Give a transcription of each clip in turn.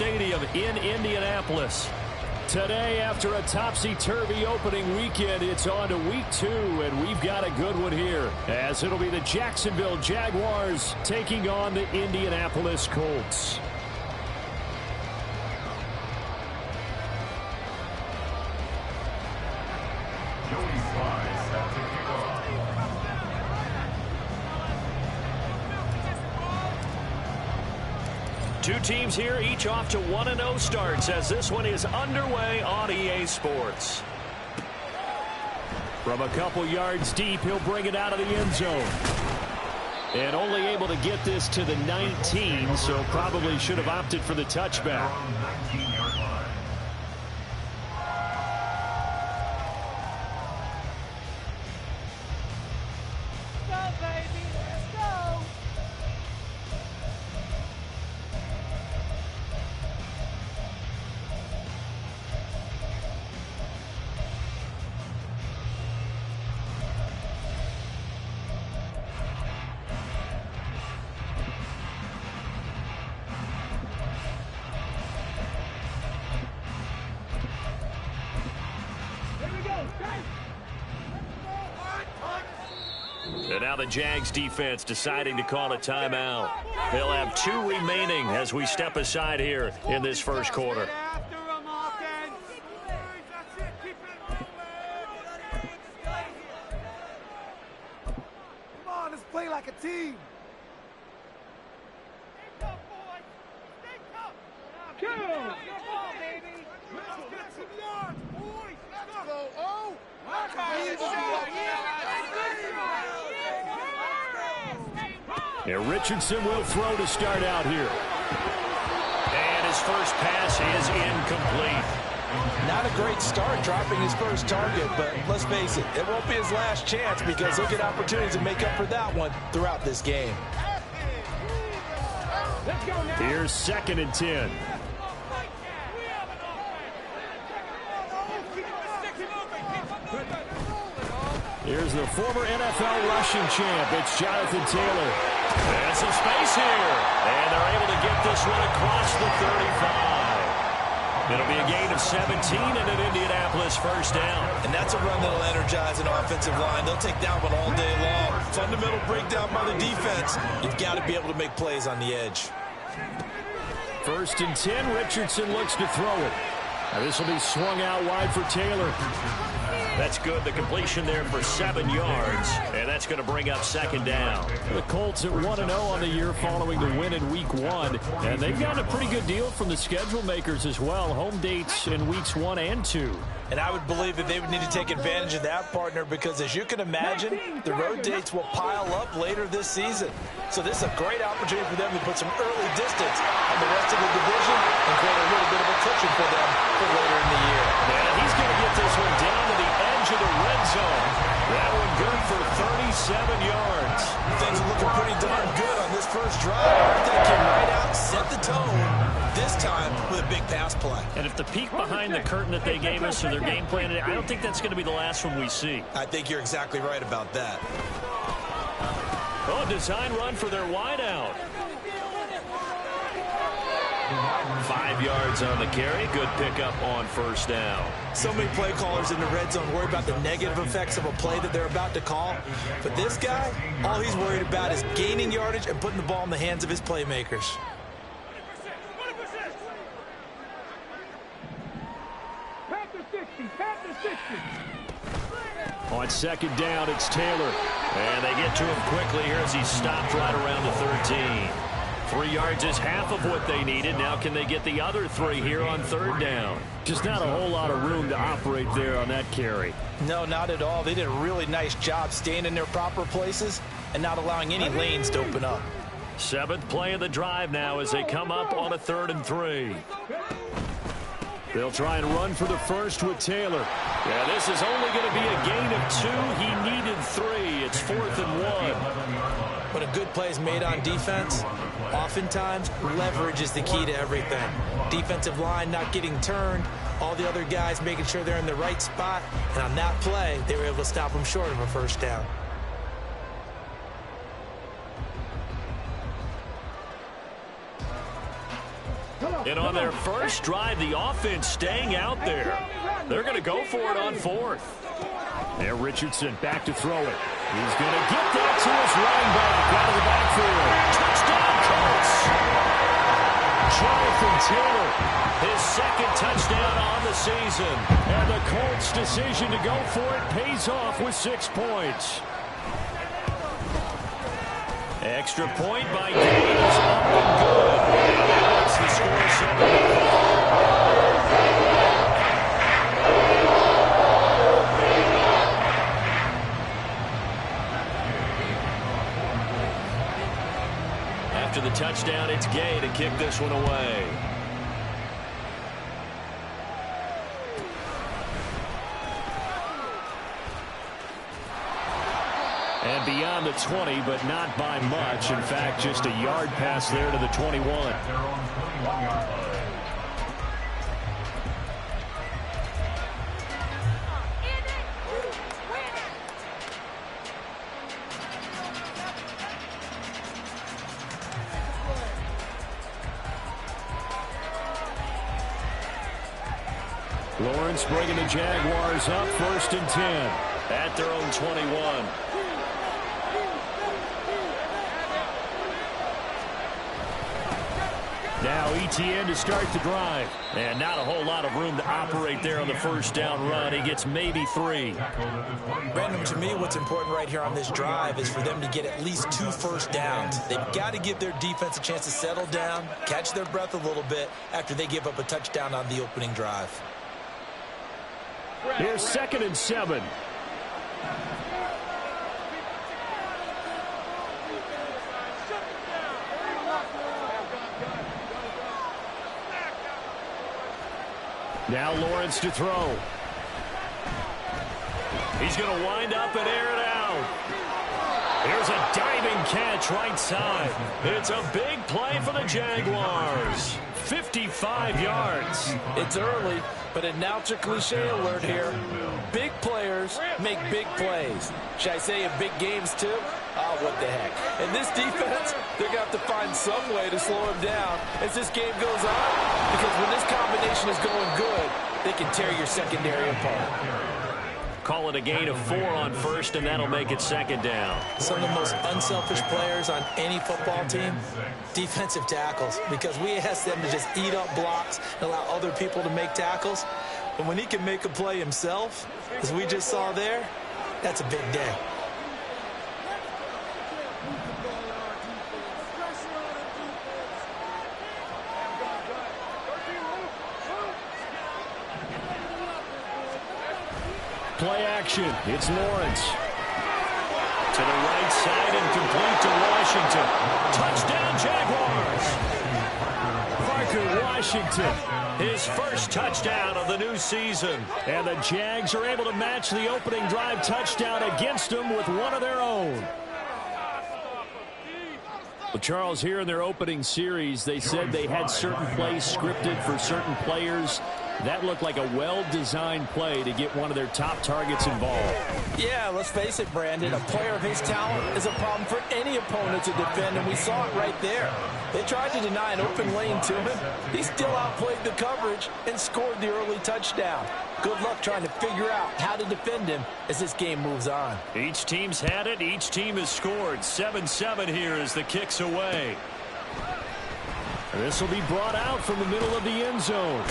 Stadium in Indianapolis. Today, after a topsy-turvy opening weekend, it's on to week 2, and we've got a good one here, as it'll be the Jacksonville Jaguars taking on the Indianapolis Colts. Two teams here, each off to 1-0 starts as this one is underway on EA Sports. From a couple yards deep, he'll bring it out of the end zone. And only able to get this to the 19, so probably should have opted for the touchback. And now the Jags defense deciding to call a timeout. They'll have 2 remaining as we step aside here in this first quarter. Come on, let's play like a team. And Richardson will throw to start out here. And his first pass is incomplete. Not a great start dropping his first target, but let's face it, it won't be his last chance because he'll get opportunities to make up for that one throughout this game. Here's 2nd and 10. Here's the former NFL rushing champ. It's Jonathan Taylor. And some space here. And they're able to get this one across the 35. It'll be a gain of 17 and an Indianapolis first down. And that's a run that'll energize an offensive line. They'll take that one all day long. Fundamental breakdown by the defense. You've got to be able to make plays on the edge. 1st and 10. Richardson looks to throw it. Now this will be swung out wide for Taylor. That's good. The completion there for 7 yards. And that's going to bring up 2nd down. The Colts at 1-0 on the year following the win in week 1. And they've gotten a pretty good deal from the schedule makers as well. Home dates in weeks 1 and 2. And I would believe that they would need to take advantage of that, partner, because as you can imagine, the road dates will pile up later this season. So this is a great opportunity for them to put some early distance on the rest of the division and create a little bit of a cushion for them for later in the year. And he's going to get this one down to the edge of the red zone. That one good for 37 yards. Things are looking pretty darn good on this first drive. They came right out, set the tone, this time with a big pass play. And if the peek behind the curtain that they gave us or their game plan, I don't think that's going to be the last one we see. I think you're exactly right about that. Oh, design run for their wideout. 5 yards on the carry. Good pickup on first down. So many play callers in the red zone worry about the negative effects of a play that they're about to call. But this guy, all he's worried about is gaining yardage and putting the ball in the hands of his playmakers. On 2nd down, it's Taylor. And they get to him quickly here as he stopped right around the 13. 3 yards is half of what they needed. Now can they get the other 3 here on 3rd down? Just not a whole lot of room to operate there on that carry. No, not at all. They did a really nice job staying in their proper places and not allowing any lanes to open up. 7th play of the drive now as they come up on a 3rd and 3. They'll try and run for the first with Taylor. Yeah, this is only going to be a gain of 2. He needed 3. It's 4th and 1. When a good play is made on defense, oftentimes leverage is the key to everything. Defensive line not getting turned, all the other guys making sure they're in the right spot, and on that play, they were able to stop them short of a first down. Come on. And on their first drive, the offense staying out there. They're going to go for it on fourth. There, Richardson back to throw it. He's going to get that to his running back out of the backfield. Touchdown, Colts! Jonathan Taylor, his second touchdown on the season. And the Colts' decision to go for it pays off with 6 points. Extra point by Gaines, up and good. And that makes the score 7-5. After the touchdown, it's Gay to kick this one away. And beyond the 20, but not by much. In fact, just a yard pass there to the 21. Lawrence bringing the Jaguars up 1st and 10 at their own 21. Now ETN to start the drive. And not a whole lot of room to operate there on the first down run. He gets maybe 3. Brandon, to me, what's important right here on this drive is for them to get at least 2 first downs. They've got to give their defense a chance to settle down, catch their breath a little bit after they give up a touchdown on the opening drive. Here's 2nd and 7. Now Lawrence to throw. He's going to wind up and air it out. Here's a diving catch right side. It's a big play for the Jaguars. 55 yards. It's early, but announcer cliche alert here. Big players make big plays. Should I say in big games too? Oh, what the heck. And this defense, they're going to have to find some way to slow him down as this game goes on. Because when this combination is going good, they can tear your secondary apart. Call it a gain of 4 on first, and that'll make it 2nd down. Some of the most unselfish players on any football team, defensive tackles, because we ask them to just eat up blocks and allow other people to make tackles. But when he can make a play himself, as we just saw there, that's a big day. Play action. It's Lawrence. To the right side and complete to Washington. Touchdown, Jaguars. Parker Washington, his first touchdown of the new season. And the Jags are able to match the opening drive touchdown against them with one of their own. Well, Charles, here in their opening series, they said they had certain plays scripted for certain players. That looked like a well-designed play to get one of their top targets involved. Yeah, let's face it, Brandon. A player of his talent is a problem for any opponent to defend, and we saw it right there. They tried to deny an open lane to him. He still outplayed the coverage and scored the early touchdown. Good luck trying to figure out how to defend him as this game moves on. Each team's had it. Each team has scored. 7-7 here as the kick's away. This will be brought out from the middle of the end zone.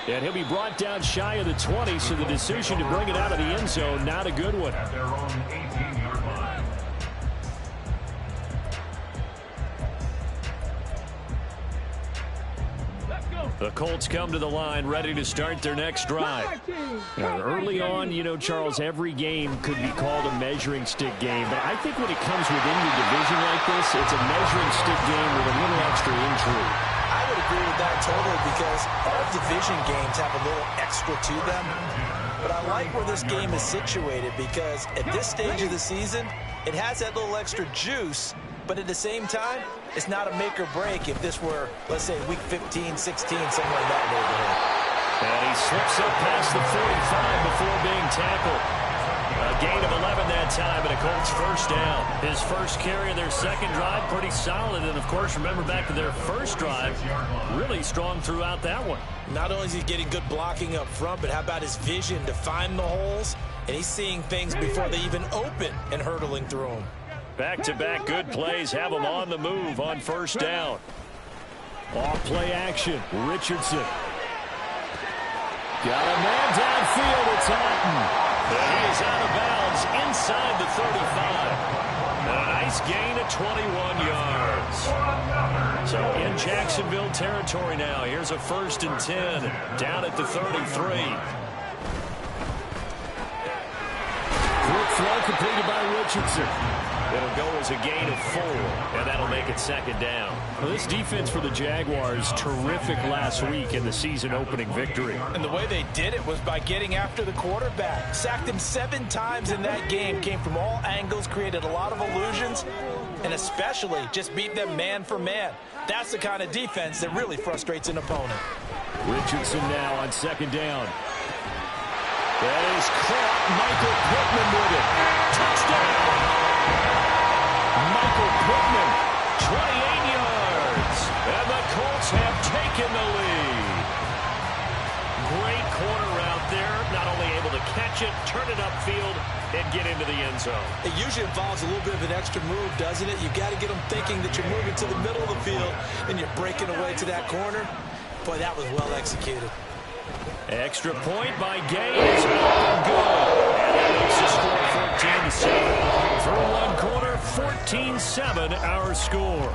And he'll be brought down shy of the 20, so the decision to bring it out of the end zone, not a good one. At their own 18-yard line. The Colts come to the line ready to start their next drive. Now, early on, you know, Charles, every game could be called a measuring stick game. But I think when it comes within your division like this, it's a measuring stick game with a little extra intrigue. I would agree with that totally because all division games have a little extra to them. But I like where this game is situated because at this stage of the season, it has that little extra juice. But at the same time, it's not a make or break if this were, let's say, week 15, 16, somewhere in that neighborhood. And he slips up past the 45 before being tackled. A gain of 11 that time, and a Colts first down. His first carry of their second drive, pretty solid. And, of course, remember back to their first drive, really strong throughout that one. Not only is he getting good blocking up front, but how about his vision to find the holes? And he's seeing things before they even open and hurdling through them. Back-to-back good plays have him on the move on first down. Off play action. Richardson. Got a man downfield. It's Houghton. And he is out of bounds inside the 35. And a nice gain of 21 yards. So in Jacksonville territory now. Here's a 1st and 10 down at the 33. Quick throw completed by Richardson. It'll go as a gain of 4, and that'll make it second down. Well, this defense for the Jaguars, terrific last week in the season-opening victory. And the way they did it was by getting after the quarterback. Sacked him 7 times in that game. Came from all angles, created a lot of illusions, and especially just beat them man for man. That's the kind of defense that really frustrates an opponent. Richardson now on second down. That is caught. Michael Pittman with it. Touchdown! Michael Pittman, 28 yards, and the Colts have taken the lead. Great corner out there, not only able to catch it, turn it upfield, and get into the end zone. It usually involves a little bit of an extra move, doesn't it? You got to get them thinking that you're moving to the middle of the field, and you're breaking away to that corner. Boy, that was well executed. Extra point by Gay is up and good. And that makes the score 14-7. Through one quarter, 14-7 our score.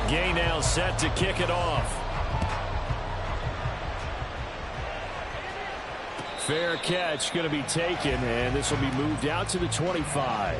Gay now set to kick it off. Fair catch going to be taken, and this will be moved out to the 25.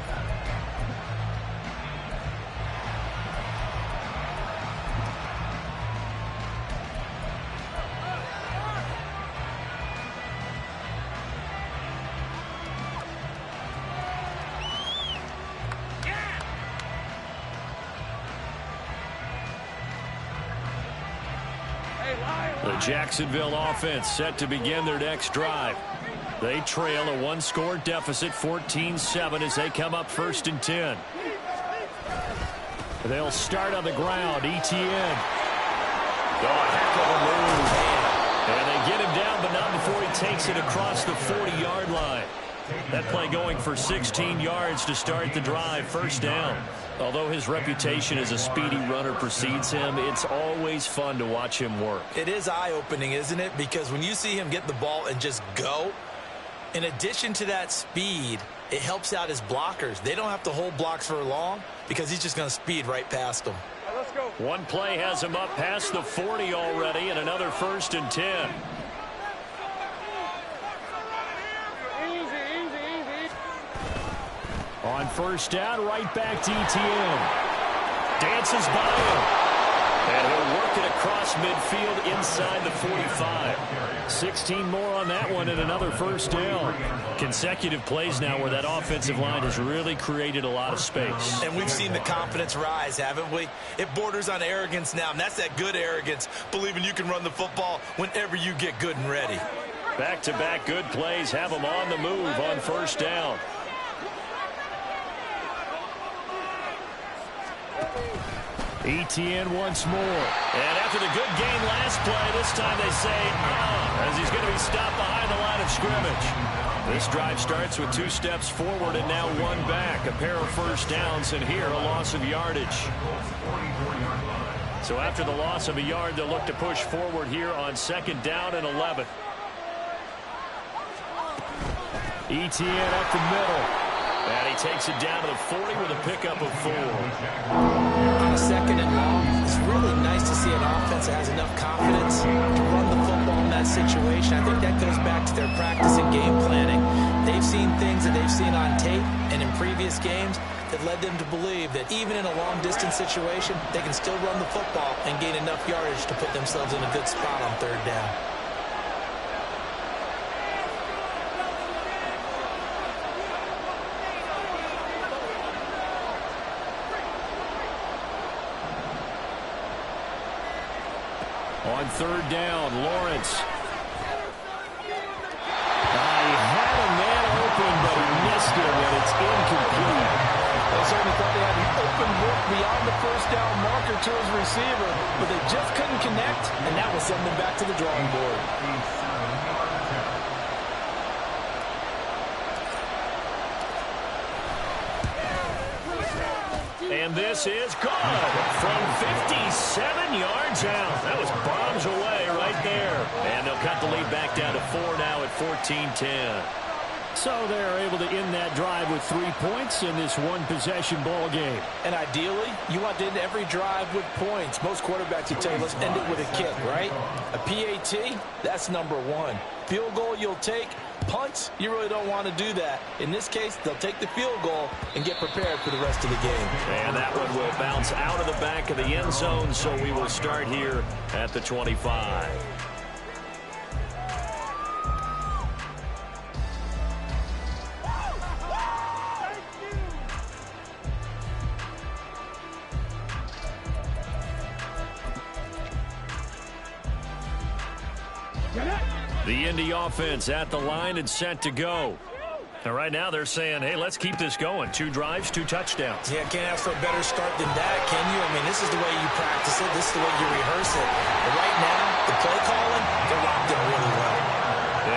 The Jacksonville offense set to begin their next drive. They trail a one-score deficit, 14-7, as they come up 1st and 10. They'll start on the ground. Etienne. Oh, heck of a move. And they get him down, but not before he takes it across the 40-yard line. That play going for 16 yards to start the drive. First down. Although his reputation as a speedy runner precedes him, it's always fun to watch him work. It is eye-opening, isn't it? Because when you see him get the ball and just go, in addition to that speed, it helps out his blockers. They don't have to hold blocks for long because he's just going to speed right past them. Let's go. One play has him up past the 40 already, and another 1st and 10. On first down, right back to Etienne. Dances by him. And he'll work it across midfield inside the 45. 16 more on that one and another first down. Consecutive plays now where that offensive line has really created a lot of space. And we've seen the confidence rise, haven't we? It borders on arrogance now, and that's that good arrogance, believing you can run the football whenever you get good and ready. Back-to-back good plays have them on the move on first down. Etienne once more. And after the good game last play, this time they say, as he's going to be stopped behind the line of scrimmage. This drive starts with 2 steps forward and now 1 back. A pair of first downs, and here a loss of yardage. So after the loss of a yard, they'll look to push forward here on 2nd down and 11. Etienne up the middle. And he takes it down to the 40 with a pickup of 4. On a 2nd and long, it's really nice to see an offense that has enough confidence to run the football in that situation. I think that goes back to their practice and game planning. They've seen things that they've seen on tape and in previous games that led them to believe that even in a long-distance situation, they can still run the football and gain enough yardage to put themselves in a good spot on 3rd down. On third down, Lawrence. He had a man open, but he missed it, and it's incomplete. They certainly thought they had an open look beyond the first down marker to his receiver, but they just couldn't connect, and that will send them back to the drawing board. And this is good from 57 yards out. That was bombs away right there. And they'll cut the lead back down to 4 now at 14-10. So they're able to end that drive with 3 points in this one-possession ball game. And ideally, you want to end every drive with points. Most quarterbacks would tell you, let's end it with a kick, right? A PAT, that's number one. Field goal you'll take. Punts, you really don't want to do that. In this case, they'll take the field goal and get prepared for the rest of the game. And that one will bounce out of the back of the end zone, so we will start here at the 25. The Indy offense at the line and set to go. And right now they're saying, hey, let's keep this going. 2 drives, 2 touchdowns. Yeah, can't ask for a better start than that, can you? I mean, this is the way you practice it. This is the way you rehearse it. But right now, the play calling, they're locked in really well.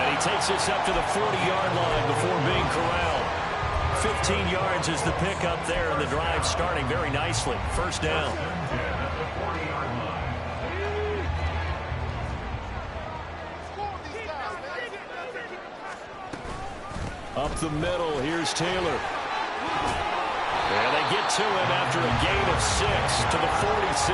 And he takes this up to the 40-yard line before being corralled. 15 yards is the pickup there, and the drive starting very nicely. First down. Up the middle, here's Taylor. And they get to him after a gain of 6 to the 46.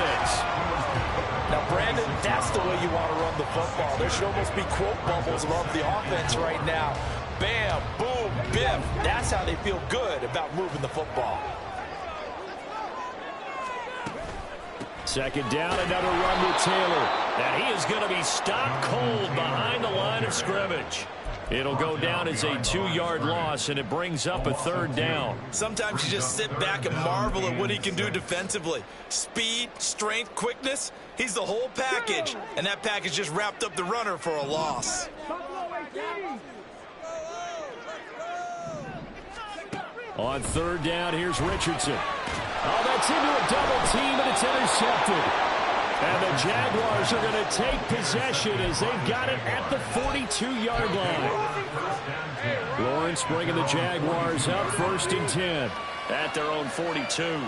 Now, Brandon, that's the way you want to run the football. There should almost be quote bubbles above the offense right now. Bam, boom, biff. That's how they feel good about moving the football. Second down, another run with Taylor. And he is going to be stopped cold behind the line of scrimmage. It'll go down as a 2-yard loss, and it brings up a third down. Sometimes you just sit back and marvel at what he can do defensively. Speed, strength, quickness, he's the whole package. And that package just wrapped up the runner for a loss. On third down, here's Richardson. Oh, that's into a double team, and it's intercepted. And the Jaguars are going to take possession as they've got it at the 42-yard line. Lawrence bringing the Jaguars up 1st and 10 at their own 42.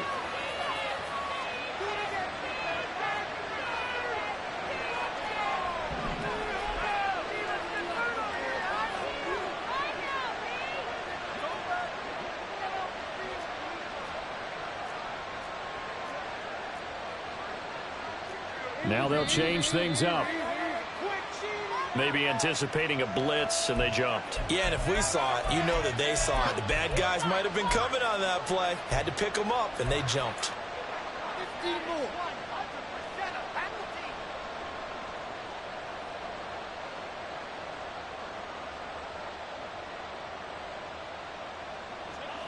Now they'll change things up. Maybe anticipating a blitz, and they jumped. Yeah, and if we saw it, you know that they saw it. The bad guys might have been coming on that play. Had to pick them up, and they jumped.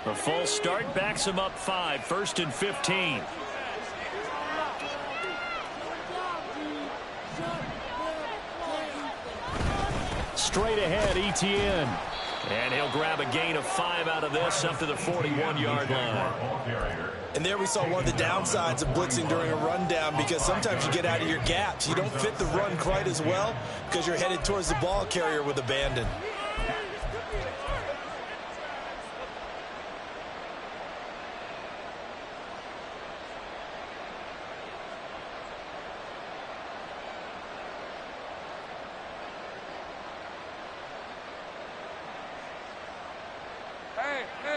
The full start backs them up 5, 1st and 15. Straight ahead, Etienne. And he'll grab a gain of 5 out of this up to the 41-yard line. And there we saw one of the downsides of blitzing during a rundown, because sometimes you get out of your gaps. You don't fit the run quite as well because you're headed towards the ball carrier with abandon.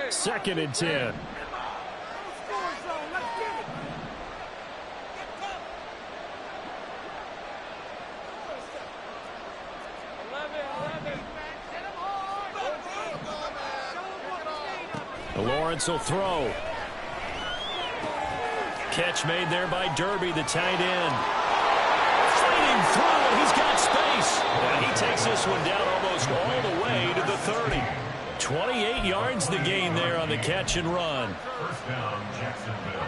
Second and 10. Lawrence will throw. Catch made there by Derby, the tight end. Fading through, and he's got space. And he takes this one down almost all the way to the 30. 28 yards the gain there on the catch and run. First down, Jacksonville.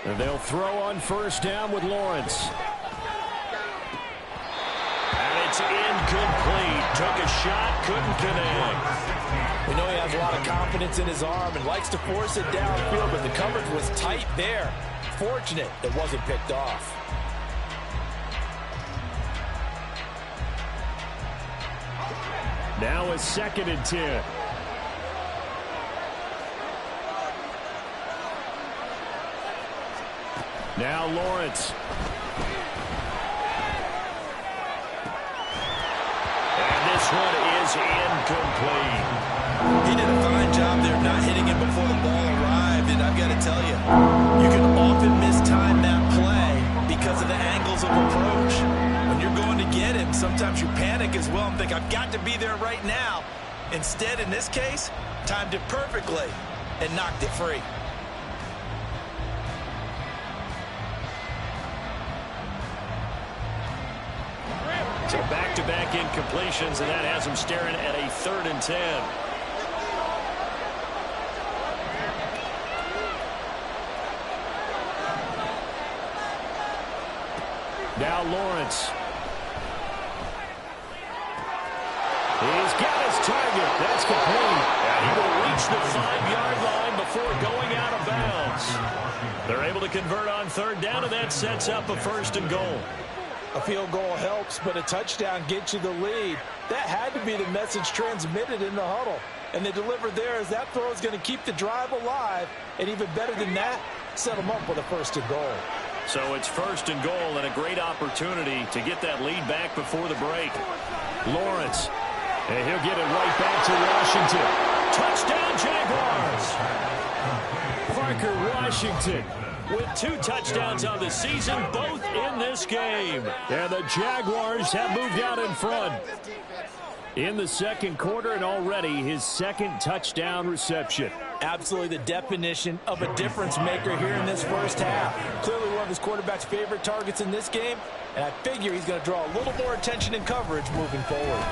And they'll throw on first down with Lawrence. And it's incomplete. Took a shot, couldn't connect. We know he has a lot of confidence in his arm and likes to force it downfield, but the coverage was tight there. Fortunate it wasn't picked off. Now a 2nd and 10. Now Lawrence. And this one is incomplete. He did a fine job there not hitting him before the ball arrived, and I've got to tell you, you can often mistime that play because of the angles of approach. When you're going to get him, sometimes you panic as well and think, I've got to be there right now. Instead, in this case, timed it perfectly and knocked it free. So back-to-back incompletions, and that has him staring at a 3rd and 10. Now Lawrence. He's got his target. That's complete. And he will reach the 5-yard line before going out of bounds. They're able to convert on 3rd down, and that sets up a 1st and goal. A field goal helps, but a touchdown gets you the lead. That had to be the message transmitted in the huddle. And they delivered there as that throw is going to keep the drive alive. And even better than that, set them up with a 1st and goal. So it's 1st and goal and a great opportunity to get that lead back before the break. Lawrence. And he'll get it right back to Washington. Touchdown, Jaguars! Parker Washington with 2 touchdowns on the season, both in this game. And the Jaguars have moved out in front in the 2nd quarter, and already his 2nd touchdown reception. Absolutely the definition of a difference maker here in this 1st half. Clearly one of his quarterback's favorite targets in this game, and I figure he's going to draw a little more attention and coverage moving forward.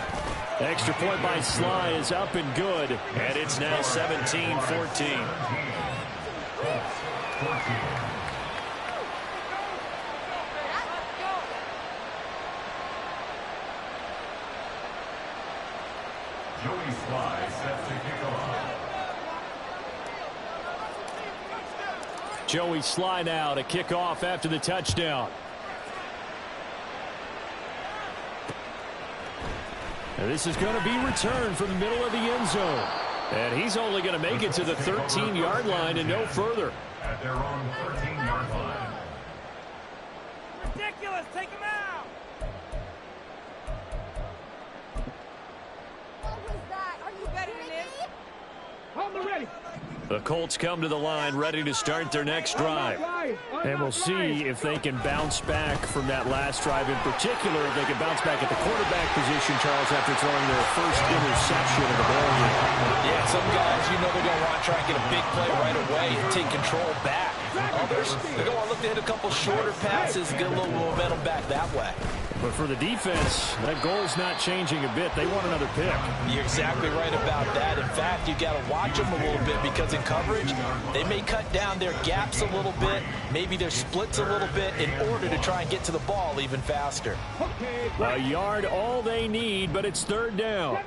Extra point by Sly is up and good, and it's now 17-14. Joey Sly set to kick off. Joey Sly now to kick off after the touchdown. And this is going to be returned from the middle of the end zone. And he's only going to make it to the 13-yard line and no further. At their own 13-yard line. Ridiculous. Take him out. What was that? Are you better than this? Hold me ready. The Colts come to the line ready to start their next drive. And we'll see if they can bounce back from that last drive. In particular, if they can bounce back at the quarterback position, Charles, after throwing their first interception of the ball game. Yeah, some guys, you know they're going to want to try and get a big play right away and take control back. Others, they're going to want to look to hit a couple shorter passes, get a little momentum back that way. But for the defense, that goal's not changing a bit. They want another pick. You're exactly right about that. In fact, you got to watch them a little bit because in coverage, they may cut down their gaps a little bit, maybe their splits a little bit in order to try and get to the ball even faster. A yard all they need, but it's 3rd down.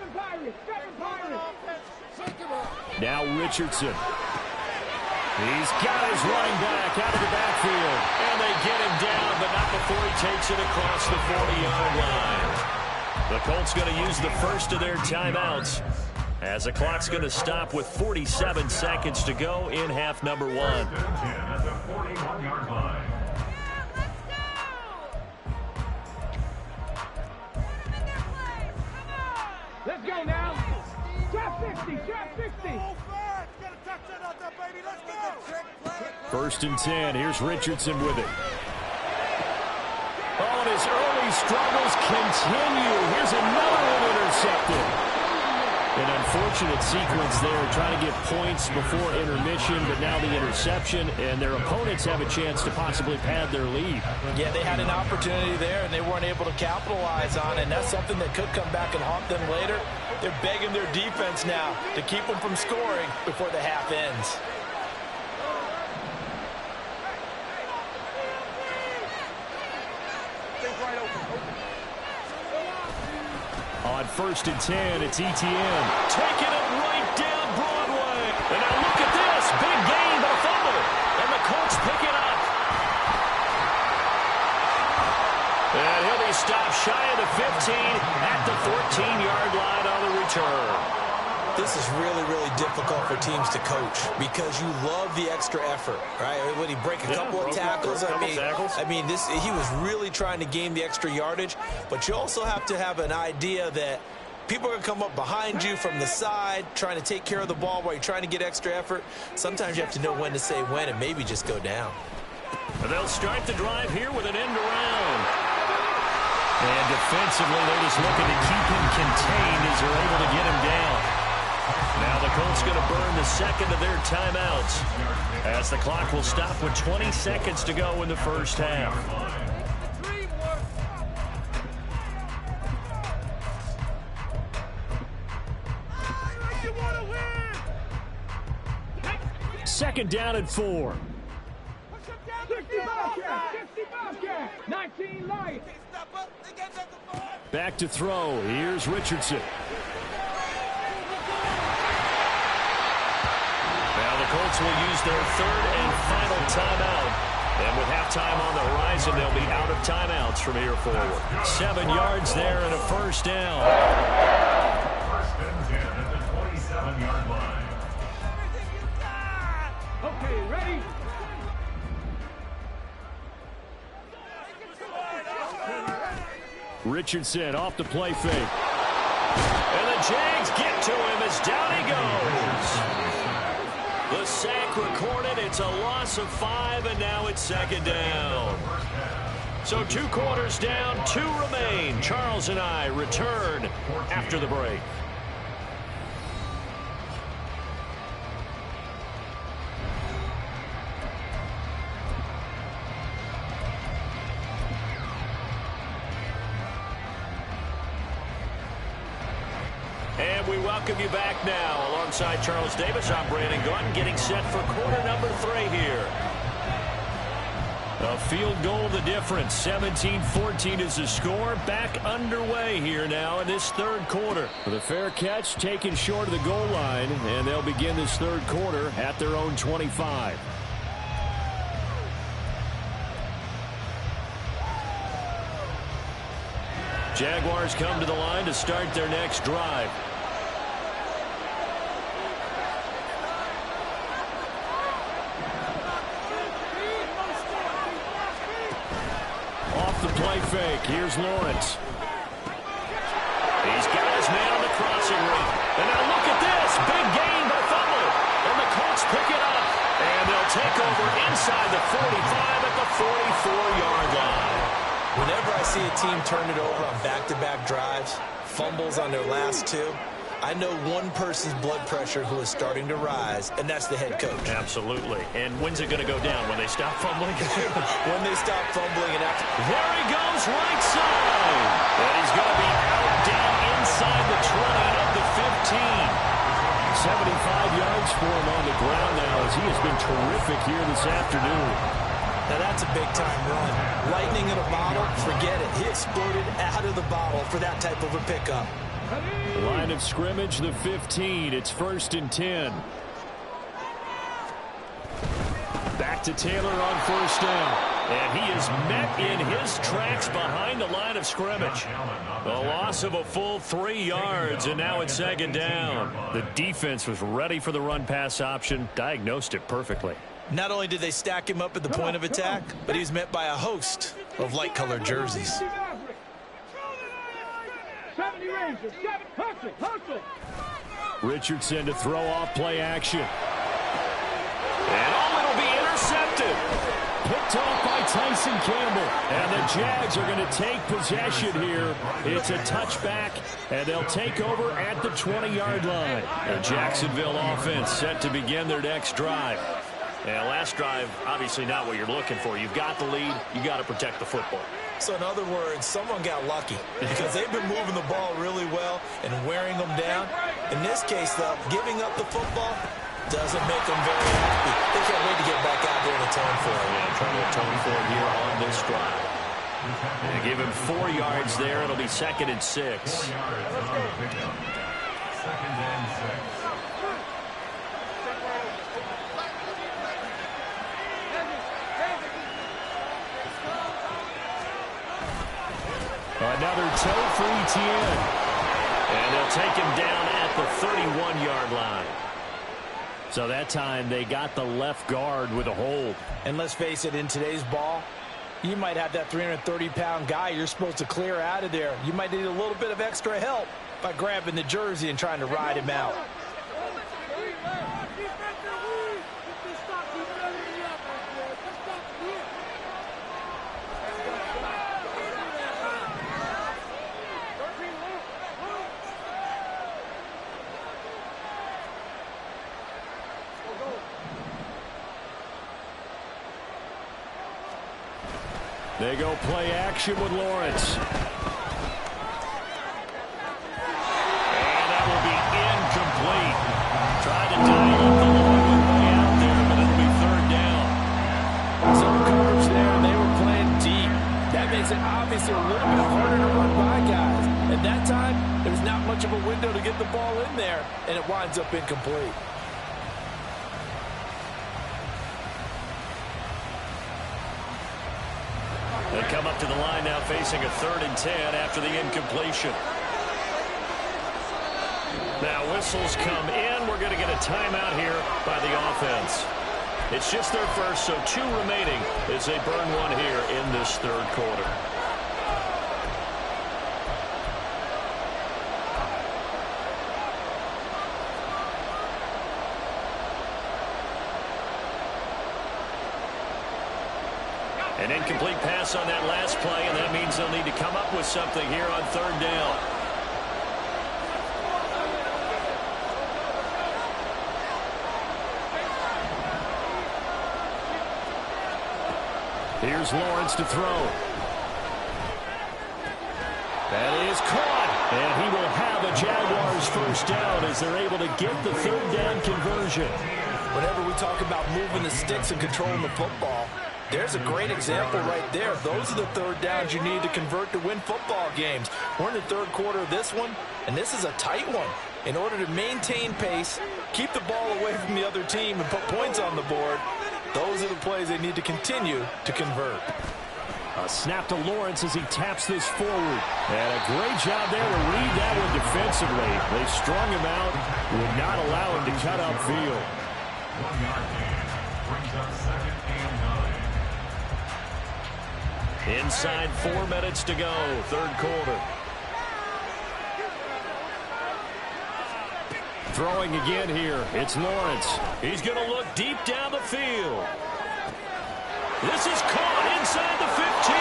Now Richardson. He's got his running back out of the backfield. And they get him down, but not before he takes it across the 40-yard line. The Colts going to use the first of their timeouts as the clock's going to stop with 47 seconds to go in half number 1. At the 41-yard line. Let's go now. Drop 50. Drop 50. 1st and 10. Here's Richardson with it. Oh, and his early struggles continue. Here's another one intercepted. An unfortunate sequence there, trying to get points before intermission, but now the interception, and their opponents have a chance to possibly pad their lead. Yeah, they had an opportunity there, and they weren't able to capitalize on it, and that's something that could come back and haunt them later. They're begging their defense now to keep them from scoring before the half ends. first and 10. It's ETN. Taking it right down Broadway. And now look at this. Big gain, but a fumble. And the Colts pick it up. And he'll be stopped shy of the 15 at the 14-yard line on the return. This is really, really difficult for teams to coach because you love the extra effort, right? When he break a couple of tackles, I mean, he was really trying to gain the extra yardage, but you also have to have an idea that people are going to come up behind you from the side, trying to take care of the ball while you're trying to get extra effort. Sometimes you have to know when to say when and maybe just go down. And they'll start the drive here with an end around. And defensively, they're just looking to keep him contained as they're able to get him down. Now the Colts going to burn the second of their timeouts as the clock will stop with 20 seconds to go in the first half. Second down and 4. 19 light. Back to throw. Here's Richardson. Now the Colts will use their third and final timeout. And with halftime on the horizon, they'll be out of timeouts from here forward. 7 yards there and a first down. First and 10 at the 27-yard line. Okay, ready? Richardson off the play fake. And the Jags get to him as down he goes. The sack recorded. It's a loss of 5, and now it's second down. So 2 quarters down, 2 remain. Charles and I return after the break. And we welcome you back now. Alongside Charles Davis, I'm Brandon Gordon, getting set for quarter number 3 here. A field goal the difference. 17-14 is the score. Back underway here now in this third quarter. The fair catch taken short of the goal line, and they'll begin this third quarter at their own 25. Jaguars come to the line to start their next drive. Off the play fake. Here's Lawrence. He's got his man on the crossing route. And now look at this. Big gain but a fumble. And the Colts pick it up. And they'll take over inside the 45 at the 44-yard line. Whenever I see a team turn it over on back-to-back drives, fumbles on their last 2, I know one person's blood pressure who is starting to rise, and that's the head coach. Absolutely. And when's it going to go down? When they stop fumbling? When they stop fumbling and after. There he goes, right side. And he's going to be out down inside the 20 of the 15. 75 yards for him on the ground now as he has been terrific here this afternoon. Now that's a big-time run. Lightning in a bottle, forget it. He exploded out of the bottle for that type of a pickup. Line of scrimmage, the 15. It's first and 10. Back to Taylor on first down. And he is met in his tracks behind the line of scrimmage. A loss of a full 3 yards, and now it's second down. The defense was ready for the run-pass option, diagnosed it perfectly. Not only did they stack him up at the point of attack, but he was met by a host of light-colored jerseys. 70 Rangers, hustle. Richardson to throw off play action. And it'll be intercepted. Picked off by Tyson Campbell. And the Jags are going to take possession here. It's a touchback, and they'll take over at the 20-yard line. The Jacksonville offense set to begin their next drive. And last drive, obviously not what you're looking for. You've got the lead. You got to protect the football. So in other words, someone got lucky because they've been moving the ball really well and wearing them down. In this case, though, giving up the football doesn't make them very happy. They can't wait to get back out there and atone for it. Yeah, trying to atone for it here on this drive. They give him 4 yards there. It'll be 2nd and 6. 4 yards on the pickup. 2nd and 6. Another toe for Etienne. And they'll take him down at the 31-yard line. So that time they got the left guard with a hold. And let's face it, in today's ball, you might have that 330-pound guy you're supposed to clear out of there. You might need a little bit of extra help by grabbing the jersey and trying to ride him out. They go play action with Lawrence. And that will be incomplete. Tried to dial up the long way out there, but it'll be 3rd down. Some coverage there, and they were playing deep. That makes it obviously a little bit harder to run by guys. At that time, there's not much of a window to get the ball in there, and it winds up incomplete. They come up to the line now facing a 3rd and 10 after the incompletion. Now whistles come in. We're going to get a timeout here by the offense. It's just their first, so 2 remaining as they burn 1 here in this 3rd quarter. An incomplete pass on that last play, and that means they'll need to come up with something here on 3rd down. Here's Lawrence to throw. That is caught, and he will have a Jaguars 1st down as they're able to get the 3rd down conversion. Whenever we talk about moving the sticks and controlling the football, there's a great example right there. Those are the 3rd downs you need to convert to win football games. We're in the 3rd quarter of this one, and this is a tight one. In order to maintain pace, keep the ball away from the other team, and put points on the board, those are the plays they need to continue to convert. A snap to Lawrence as he taps this forward. And a great job there to read that one defensively. They strung him out, would not allow him to cut upfield. 1 yard gain brings up 2nd and 9. Inside 4 minutes to go, 3rd quarter. Throwing again here, it's Lawrence. He's going to look deep down the field. This is caught inside the 15.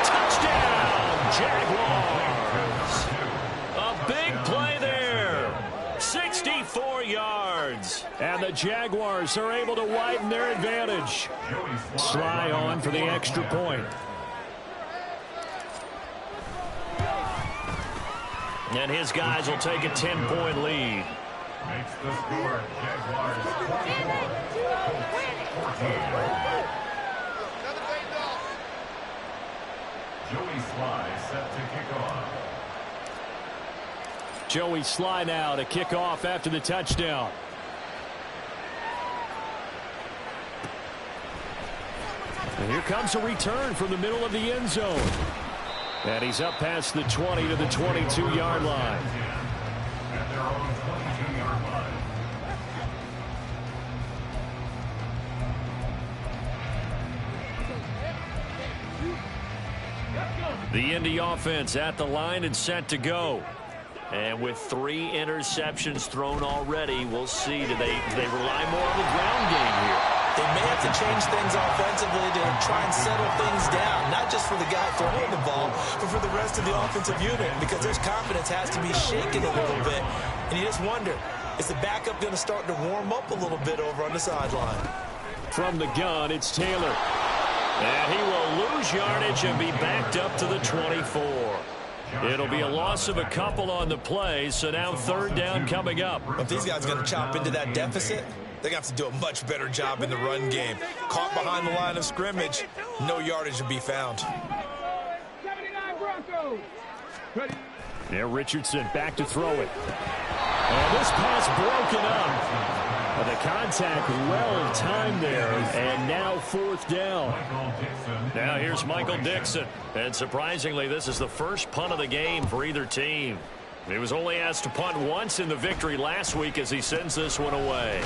Touchdown, Jaguars. A big play there. 64 yards. And the Jaguars are able to widen their advantage. Sly on for the extra point. And his guys will take a 10-point lead. Makes the score Jaguars 14. Joey Sly set to kick off. Joey Sly now to kick off after the touchdown. And here comes a return from the middle of the end zone. And he's up past the 20 to the 22-yard line. At their own 22-yard line. The Indy offense at the line and set to go. And with 3 interceptions thrown already, we'll see. Do they rely more on the ground game here? They may have to change things offensively to try and settle things down, not just for the guy throwing the ball, but for the rest of the offensive unit, because their confidence has to be shaken a little bit. And you just wonder, is the backup going to start to warm up a little bit over on the sideline? From the gun, it's Taylor. And he will lose yardage and be backed up to the 24. It'll be a loss of a couple on the play, so now 3rd down coming up. If these guys are going to chop into that deficit, they're going to have to do a much better job in the run game. Caught behind the line of scrimmage, no yardage to be found. Now Richardson back to throw it. And this pass broken up. The contact well timed there, and now fourth down. Now here's Michael Dixon. And surprisingly, this is the first punt of the game for either team. He was only asked to punt once in the victory last week as he sends this one away.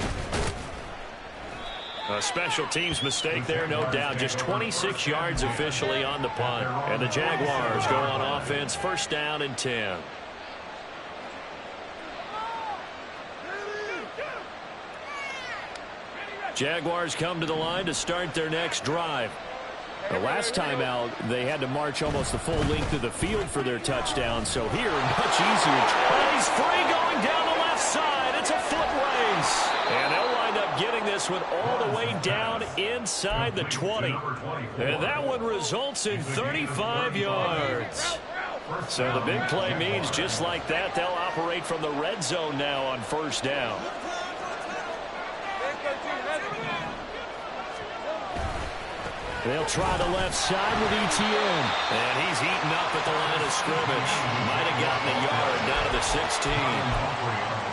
A special teams mistake there, no doubt. Just 26 yards officially on the punt. And the Jaguars go on offense, first down and 10. Jaguars come to the line to start their next drive. The last time out, they had to march almost the full length of the field for their touchdown. So here, much easier. And he's free going down the left side. It's a foot race. And they'll wind up getting this one all the way down inside the 20. And that one results in 35 yards. So the big play means just like that, they'll operate from the red zone now on first down. They'll try the left side with Etienne. And he's eaten up at the line of scrimmage. Might have gotten a yard down to the 16.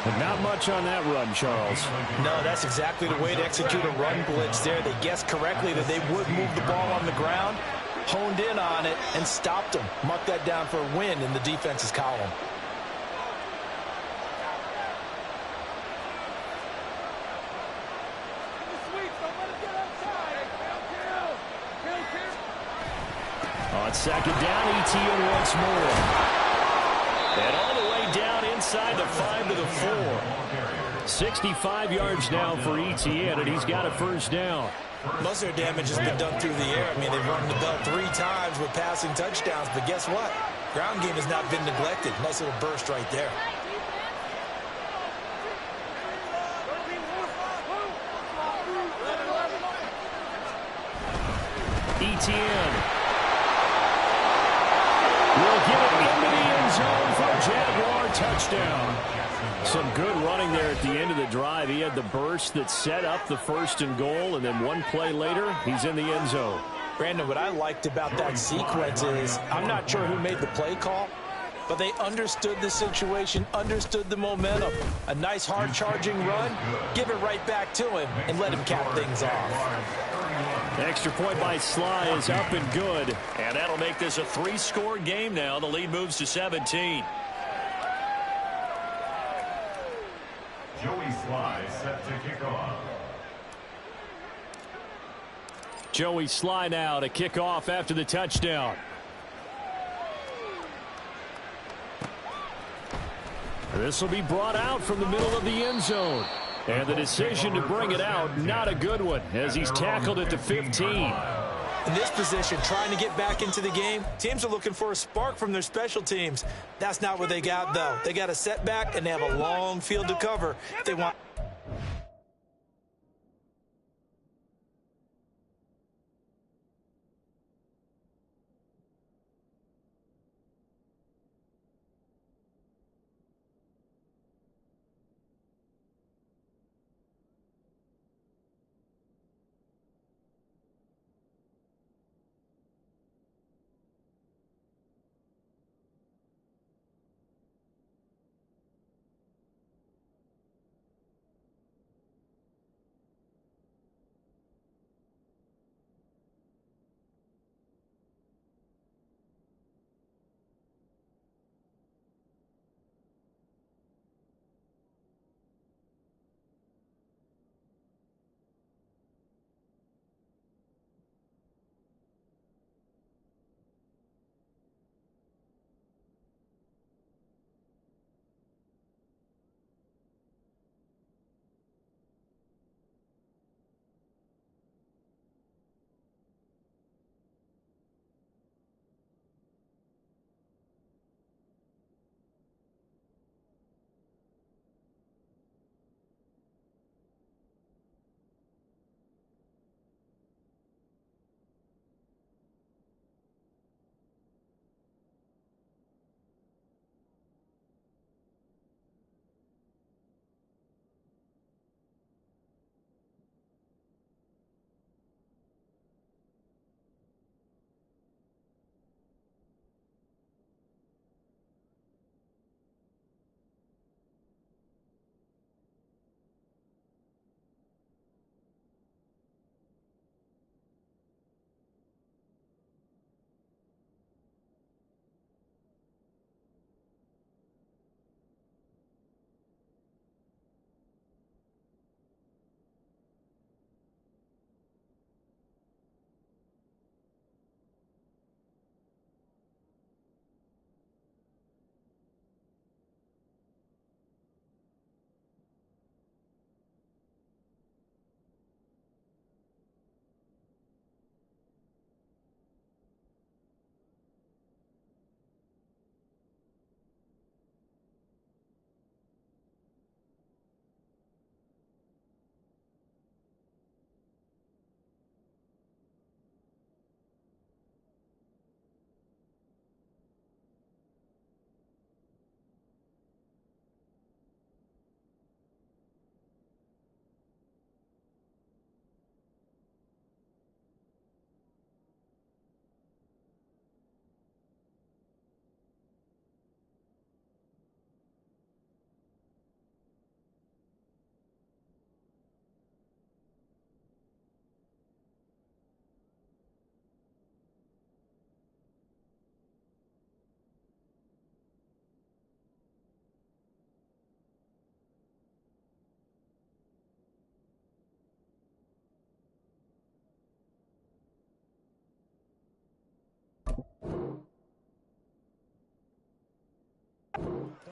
But not much on that run, Charles. No, that's exactly the way to execute a run blitz there. They guessed correctly that they would move the ball on the ground, honed in on it, and stopped them. Mark that down for a win in the defense's column. On second down, Etienne once more. And all the way down inside the 5 to the 4. 65 yards now for Etienne, and he's got a first down. Most of their damage has been done through the air. I mean, they've run the bell 3 times with passing touchdowns, but guess what? Ground game has not been neglected. Nice little burst right there. Etienne will get it into the end zone for a Jaguar touchdown. Some good running there at the end of the drive. He had the burst that set up the first and goal, and then one play later, he's in the end zone. Brandon, what I liked about that sequence is I'm not sure who made the play call, but they understood the situation, understood the momentum. A nice hard-charging run, give it right back to him, and let him cap things off. Extra point by Sly is up and good. And that'll make this a 3-score game now. The lead moves to 17. Joey Sly set to kick off. Joey Sly now to kick off after the touchdown. This will be brought out from the middle of the end zone. And the decision to bring it out, not a good one, as he's tackled at the 15. In this position, trying to get back into the game, teams are looking for a spark from their special teams. That's not what they got, though. They got a setback, and they have a long field to cover if they want.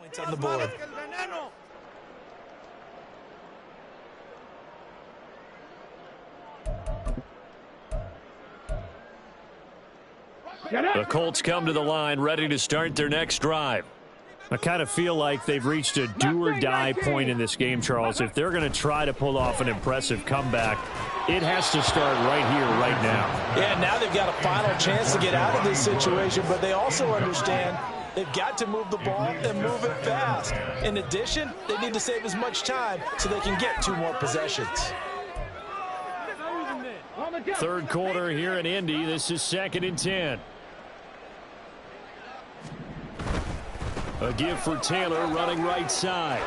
Points on the board. The Colts come to the line, ready to start their next drive. I kind of feel like they've reached a do-or-die point in this game, Charles. If they're going to try to pull off an impressive comeback, it has to start right here, right now. Yeah, now they've got a final chance to get out of this situation, but they also understand they've got to move the ball and move it fast. In addition, they need to save as much time so they can get 2 more possessions. Third quarter here in Indy. This is 2nd and 10. A give for Taylor running right side.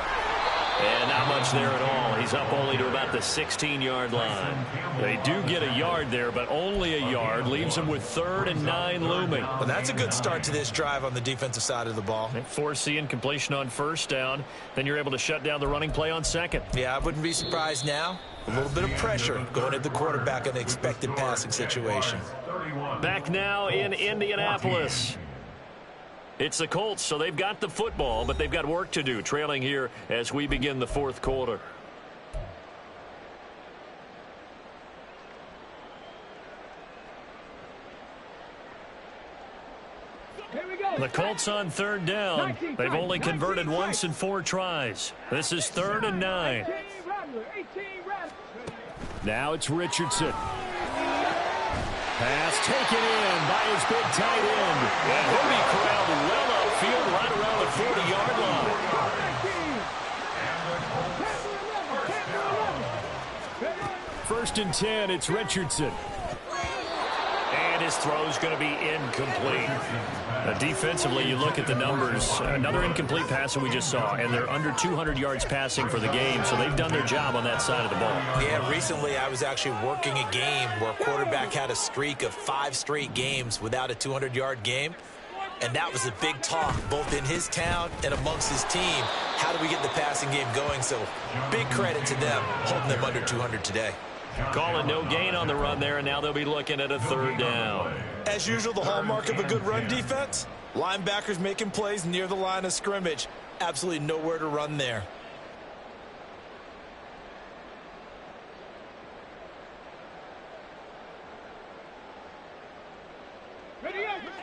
And not much there at all. He's up only to about the 16-yard line. They do get a yard there, but only a yard. Leaves them with 3rd and 9 looming. Well, that's a good start to this drive on the defensive side of the ball. They force the incompletion on 1st down. Then you're able to shut down the running play on 2nd. Yeah, I wouldn't be surprised now. A little bit of pressure going at the quarterback in an expected passing situation. Back now in Indianapolis. It's the Colts, so they've got the football, but they've got work to do, trailing here as we begin the 4th quarter. The Colts on 3rd down. They've only converted once in 4 tries. This is 3rd and 9. Now it's Richardson. Pass taken in by his big tight end. And he'll be corralled well upfield right around the 40-yard line. 1st and 10, it's Richardson. And his throw's going to be incomplete. Defensively, you look at the numbers. Another incomplete pass that we just saw, and they're under 200 yards passing for the game, so they've done their job on that side of the ball. Yeah, recently I was actually working a game where a quarterback had a streak of 5 straight games without a 200-yard game, and that was a big talk both in his town and amongst his team. How do we get the passing game going? So big credit to them, holding them under 200 today. Call it no gain on the run there, and now they'll be looking at a 3rd down. As usual, the hallmark of a good run defense, linebackers making plays near the line of scrimmage. Absolutely nowhere to run there.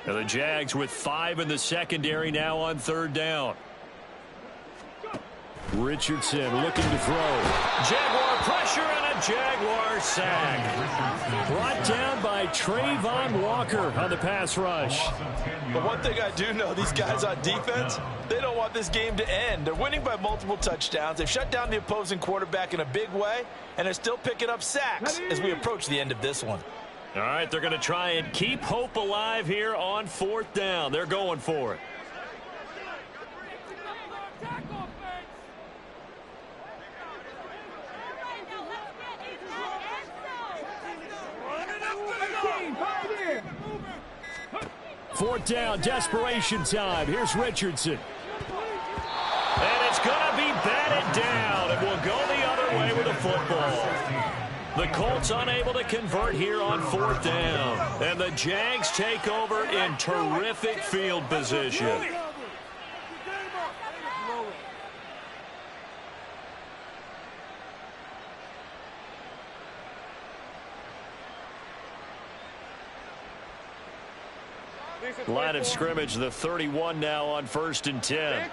Now the Jags with 5 in the secondary now on 3rd down. Richardson looking to throw. Jaguar pressure and a Jaguar sack. Brought down by Trayvon Walker on the pass rush. But one thing I do know, these guys on defense, they don't want this game to end. They're winning by multiple touchdowns. They've shut down the opposing quarterback in a big way, and they're still picking up sacks as we approach the end of this one. All right, they're going to try and keep hope alive here on 4th down. They're going for it. Fourth down, desperation time. Here's Richardson. And it's going to be batted down. It will go the other way with the football. The Colts unable to convert here on 4th down. And the Jags take over in terrific field position. Line of scrimmage, the 31 now on 1st and 10.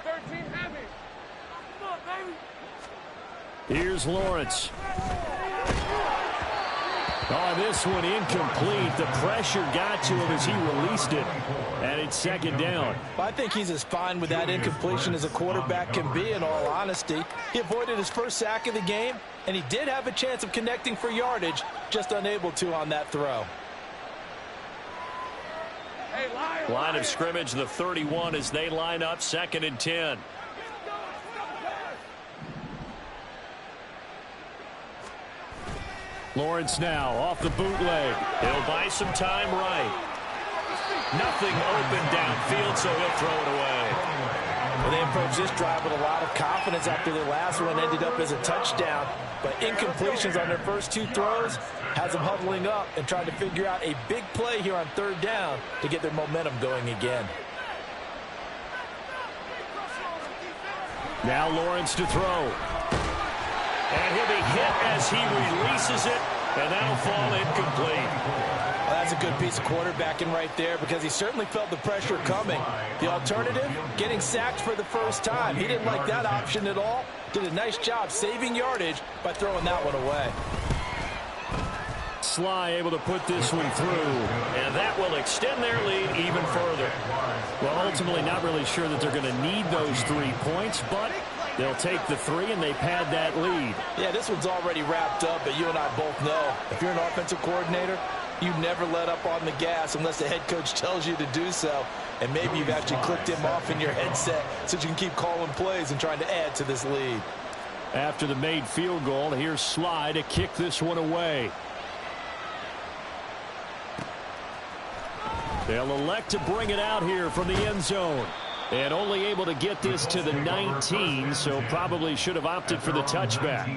Here's Lawrence. Oh, this one incomplete. The pressure got to him as he released it. And it's 2nd down. I think he's as fine with that incompletion as a quarterback can be, in all honesty. He avoided his first sack of the game, and he did have a chance of connecting for yardage, just unable to on that throw. Line of scrimmage, the 31 as they line up 2nd and 10. Lawrence now off the bootleg. He'll buy some time right. Nothing open downfield, so he'll throw it away. Well, they approached this drive with a lot of confidence after their last one ended up as a touchdown. But incompletions on their first 2 throws has them huddling up and trying to figure out a big play here on 3rd down to get their momentum going again. Now Lawrence to throw. And he'll be hit as he releases it, and that'll fall incomplete. Well, that's a good piece of quarterbacking right there because he certainly felt the pressure coming. The alternative, getting sacked for the first time. He didn't like that option at all. Did a nice job saving yardage by throwing that one away. Sly able to put this one through, and that will extend their lead even further. Well, ultimately not really sure that they're going to need those 3 points, but they'll take the 3 and they pad that lead. Yeah, this one's already wrapped up, but you and I both know if you're an offensive coordinator, you never let up on the gas unless the head coach tells you to do so. And maybe you've actually clicked him off in your headset so you can keep calling plays and trying to add to this lead. After the made field goal, here's Sly to kick this one away. They'll elect to bring it out here from the end zone. And only able to get this to the 19, so probably should have opted for the touchback.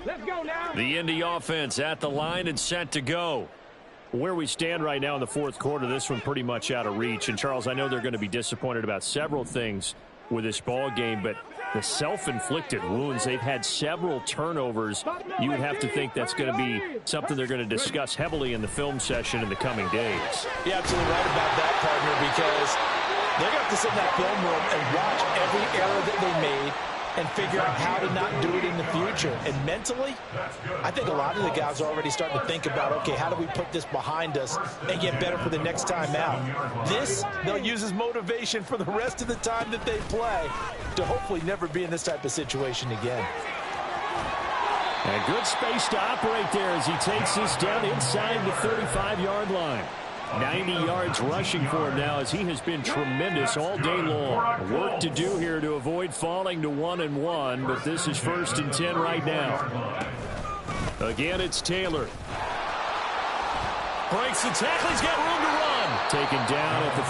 Let's go now. The Indy offense at the line and set to go. Where we stand right now in the fourth quarter, this one pretty much out of reach. And, Charles, I know they're going to be disappointed about several things with this ball game, but the self-inflicted wounds, they've had several turnovers. You would have to think that's going to be something they're going to discuss heavily in the film session in the coming days. You're absolutely right about that, partner, because they're going to have to sit in that film room and watch every error that they made and figure out how to not do it in the future. And mentally, I think a lot of the guys are already starting to think about, okay, how do we put this behind us and get better for the next time out? This, they'll use as motivation for the rest of the time that they play to hopefully never be in this type of situation again. And good space to operate there as he takes this down inside the 35-yard line. 90 yards rushing for him now as he has been tremendous all day long. Work to do here to avoid falling to 1-1, but this is 1st and 10 right now. Again, it's Taylor. Breaks the tackle. He's got room to run. Taken down at the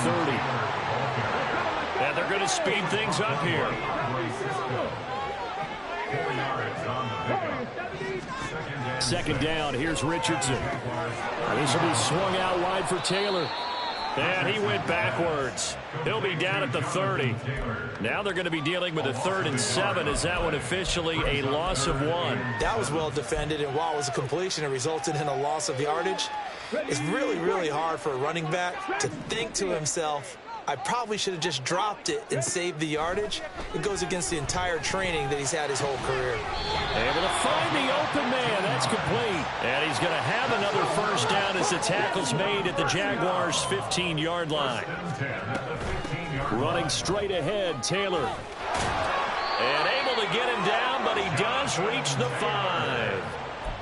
30. And they're going to speed things up here. Second down, here's Richardson. This will be swung out wide for Taylor. And he went backwards. He'll be down at the 30. Now they're going to be dealing with a 3rd and 7. Is that one officially a loss of 1? That was well defended, and while it was a completion, it resulted in a loss of yardage. It's really, really hard for a running back to think to himself, I probably should have just dropped it and saved the yardage. It goes against the entire training that he's had his whole career. Able to find the open man. That's complete. And he's going to have another first down as the tackle's made at the Jaguars' 15-yard line. Running straight ahead, Taylor. And able to get him down, but he does reach the 5.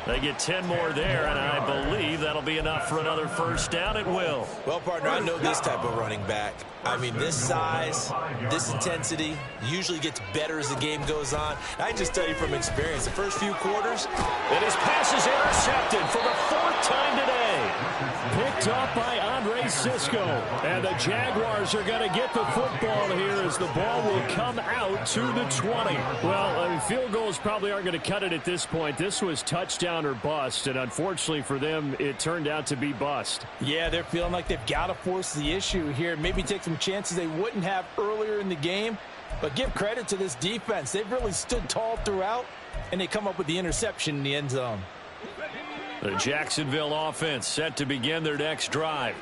They get 10 more there, and I believe that'll be enough for another first down. It will. Well, partner, I know this type of running back. I mean, this size, this intensity usually gets better as the game goes on. I just tell you from experience, the first few quarters, and his pass is intercepted for the 4th time today. Picked up by Andre Cisco. And the Jaguars are going to get the football here as the ball will come out to the 20. Well, I mean, field goals probably aren't going to cut it at this point. This was touchdown or bust, and unfortunately for them, it turned out to be bust. Yeah, they're feeling like they've got to force the issue here. Maybe take some chances they wouldn't have earlier in the game. But give credit to this defense. They've really stood tall throughout, and they come up with the interception in the end zone. The Jacksonville offense set to begin their next drive.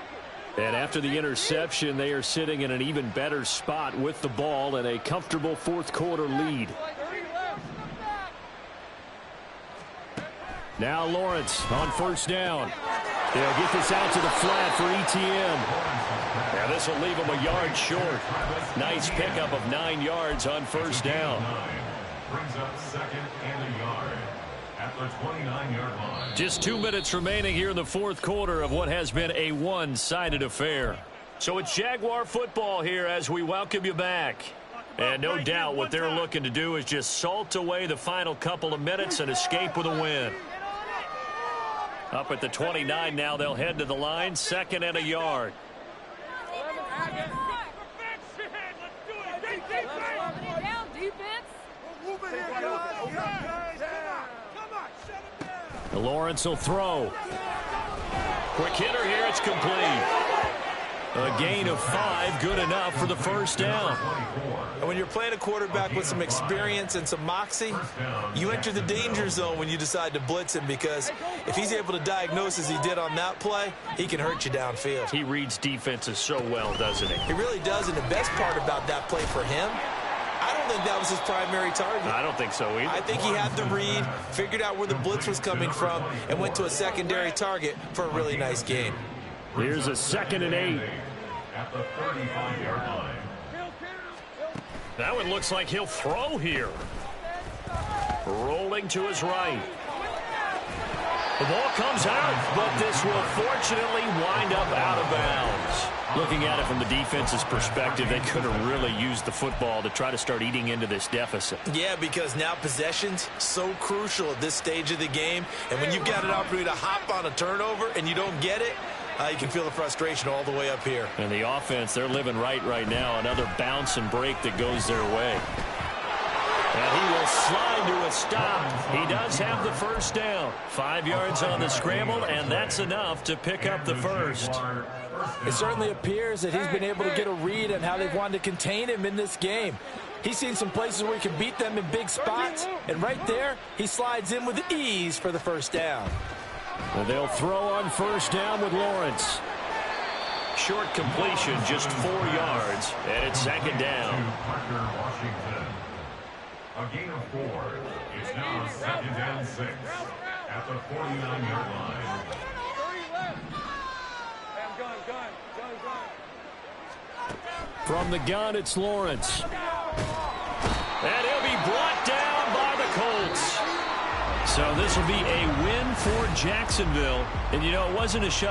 And after the interception, they are sitting in an even better spot with the ball and a comfortable fourth quarter lead. Now Lawrence on first down. They'll get this out to the flat for ETN. Now this will leave him a yard short. Nice pickup of 9 yards on first down. Brings up 2nd and a yard at the 29-yard line. Just 2 minutes remaining here in the fourth quarter of what has been a one-sided affair. So it's Jaguar football here as we welcome you back. And no doubt what they're looking to do is just salt away the final couple of minutes and escape with a win. Up at the 29 now, they'll head to the line, 2nd and a yard. Down, defense. Lawrence will throw. Quick hitter here. It's complete. A gain of 5, good enough for the first down. And when you're playing a quarterback with some experience and some moxie, you enter the danger zone when you decide to blitz him, because if he's able to diagnose as he did on that play, he can hurt you downfield. He reads defenses so well, doesn't he? He really does, and the best part about that play for him, I don't think that was his primary target. I don't think so either. I think he had the read, figured out where the blitz was coming from, and went to a secondary target for a really nice gain. Here's a 2nd and 8. At the 35-yard line. That one looks like he'll throw here. Rolling to his right. The ball comes out, but this will fortunately wind up out of bounds. Looking at it from the defense's perspective, they could have really used the football to try to start eating into this deficit. Yeah, because now possession's so crucial at this stage of the game, and when you've got an opportunity to hop on a turnover and you don't get it, you can feel the frustration all the way up here. And the offense, they're living right now. Another bounce and break that goes their way. And he will slide to a stop. He does have the first down. 5 yards on the scramble, and that's enough to pick up the first. It certainly appears that he's been able to get a read on how they've wanted to contain him in this game. He's seen some places where he can beat them in big spots, and right there, he slides in with ease for the first down. And they'll throw on first down with Lawrence. Short completion, just 4 yards, and it's 2nd down. A gain of 4. It's now 2nd down 6 at the 49-yard line. From the gun, it's Lawrence. And he'll be brought down by the Colts. So this will be a win for Jacksonville. And, you know, it wasn't a shut.